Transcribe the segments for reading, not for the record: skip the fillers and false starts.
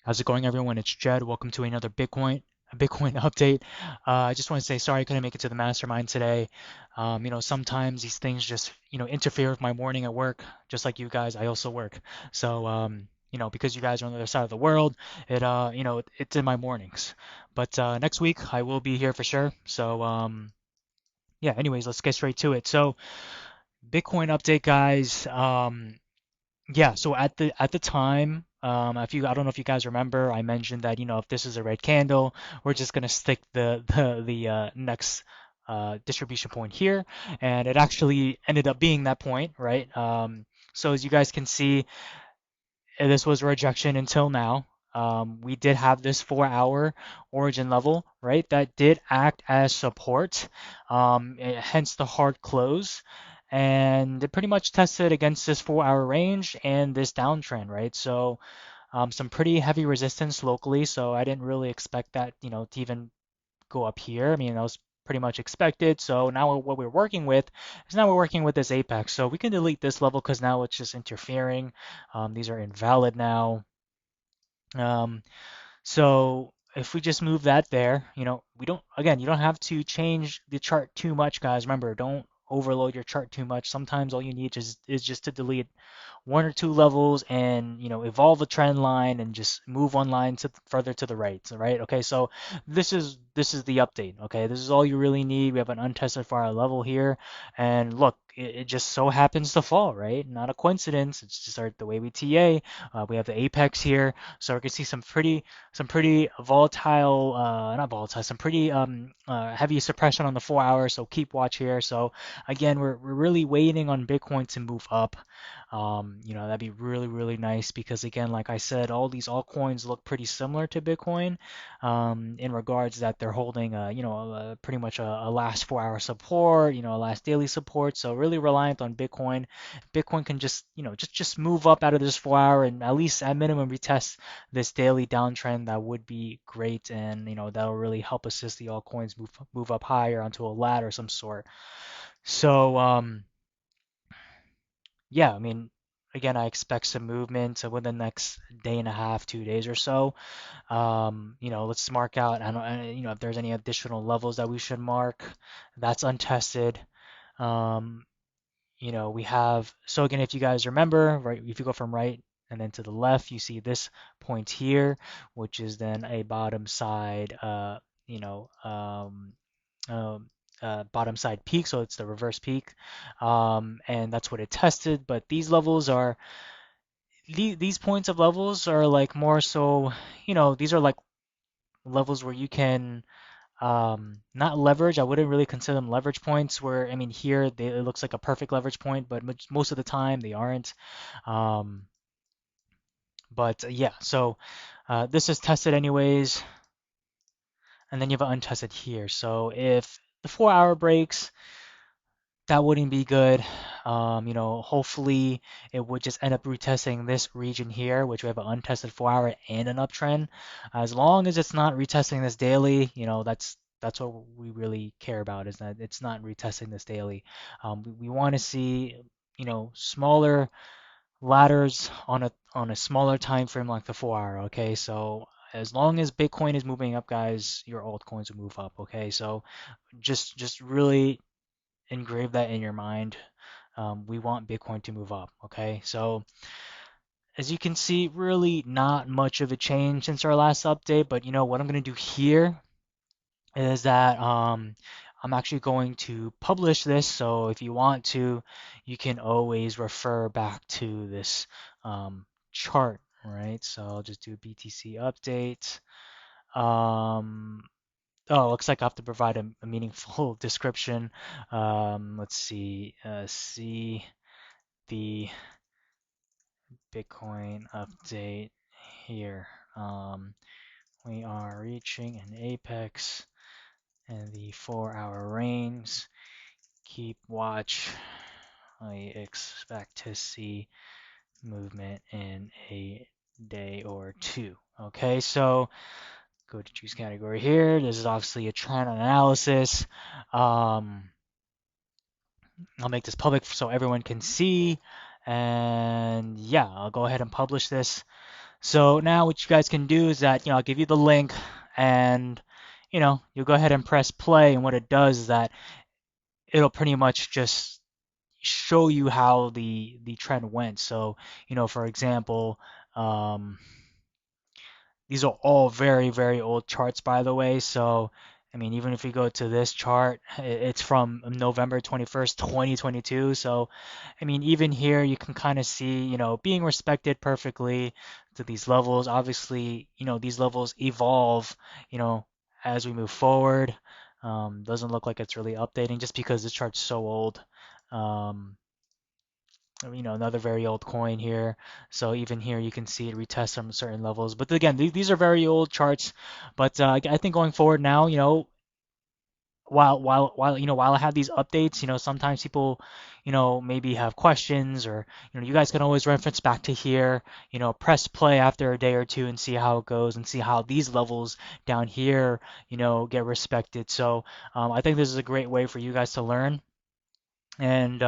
How's it going, everyone? It's Jed. Welcome to another Bitcoin update. I just want to say sorry I couldn't make it to the mastermind today. Sometimes these things just, interfere with my morning at work. Just like you guys, I also work. So, because you guys are on the other side of the world, it's in my mornings. But next week I will be here for sure. So, yeah. Anyways, let's get straight to it. So, Bitcoin update, guys. Yeah, so at the time, if you I don't know if you guys remember, I mentioned that, if this is a red candle, we're just gonna stick the next distribution point here, and it actually ended up being that point, right? So as you guys can see, this was a rejection until now. We did have this 4-hour origin level, right? That did act as support, hence the hard close. And it pretty much tested against this 4-hour range and this downtrend, right? So some pretty heavy resistance locally. So I didn't really expect that, to even go up here. I mean, that was pretty much expected. So now what we're working with is now we're working with this apex. So we can delete this level because now it's just interfering. These are invalid now. Um, so if we just move that there, we don't, again, you don't have to change the chart too much, guys. Remember, don't overload your chart too much. Sometimes all you need is just to delete one or two levels and evolve a trend line and just move one line to further to the right. So, right? Okay, so this is the update. Okay, this is all you really need. We have an untested fire level here, and look, it just so happens to fall, right? Not a coincidence. It's just the way we TA. We have the apex here, so we can see some pretty volatile, not volatile, some pretty heavy suppression on the 4 hour. So keep watch here. So again, we're really waiting on Bitcoin to move up. That'd be really, really nice because again, like I said, all these altcoins look pretty similar to Bitcoin, in regards that they're holding, pretty much a last 4-hour support, a last daily support. So really reliant on Bitcoin. Bitcoin can just, just move up out of this 4 hour and at least at minimum retest this daily downtrend. That would be great, and that'll really help assist the altcoins move up higher onto a ladder of some sort. So, yeah, I mean, again, I expect some movement within the next day and a half, 2 days or so. Let's mark out, I don't, if there's any additional levels that we should mark. That's untested. Um, we have, so again, if you guys remember, right, if you go from right and then to the left, you see this point here, which is then a bottom side, you know, um, bottom side peak, so it's the reverse peak, and that's what it tested. But these points of levels are like more so, these are like levels where you can not leverage. I wouldn't really consider them leverage points. Where I mean, here it looks like a perfect leverage point, but most of the time they aren't. Um, but yeah, so this is tested anyways, and then you have an untested here. So if the 4-hour breaks, that wouldn't be good. Hopefully it would just end up retesting this region here, which we have an untested 4-hour and an uptrend. As long as it's not retesting this daily, that's what we really care about, is that it's not retesting this daily. We want to see, smaller ladders on a smaller time frame like the 4-hour. Okay, so as long as Bitcoin is moving up, guys, your altcoins will move up. Okay, so just really engrave that in your mind. We want Bitcoin to move up, okay? So as you can see, really not much of a change since our last update, but what I'm gonna do here is that I'm actually going to publish this, so if you want to, you can always refer back to this chart, right? So I'll just do BTC update. Um, Oh, looks like I have to provide a meaningful description. Let's see. See the Bitcoin update here. We are reaching an apex in the 4-hour range. Keep watch. I expect to see movement in a day or two. Okay, so go to choose category here. This is obviously a trend analysis. Um, I'll make this public so everyone can see. And yeah, I'll go ahead and publish this. So now what you guys can do is that, I'll give you the link and, you'll go ahead and press play. And what it does is that it'll pretty much just show you how the trend went. So, for example, um, these are all very, very old charts, by the way. So, I mean, even if we go to this chart, it's from November 21st, 2022. So, I mean, even here, you can kind of see, being respected perfectly to these levels. Obviously, these levels evolve, you know, as we move forward. Doesn't look like it's really updating just because this chart's so old. Um, Another very old coin here. So even here you can see it retest some certain levels. But again, these are very old charts. But I think going forward now, while I have these updates, sometimes people, maybe have questions or, you guys can always reference back to here, press play after a day or two and see how it goes and see how these levels down here, get respected. So I think this is a great way for you guys to learn. And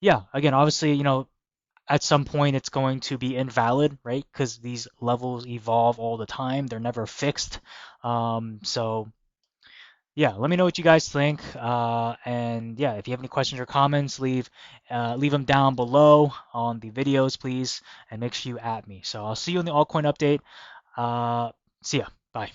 yeah, again, obviously, at some point it's going to be invalid, right? Because these levels evolve all the time. They're never fixed. So yeah, let me know what you guys think. And yeah, if you have any questions or comments, leave them down below on the videos, please, and make sure you at me. So I'll see you in the altcoin update. Uh, See ya. Bye.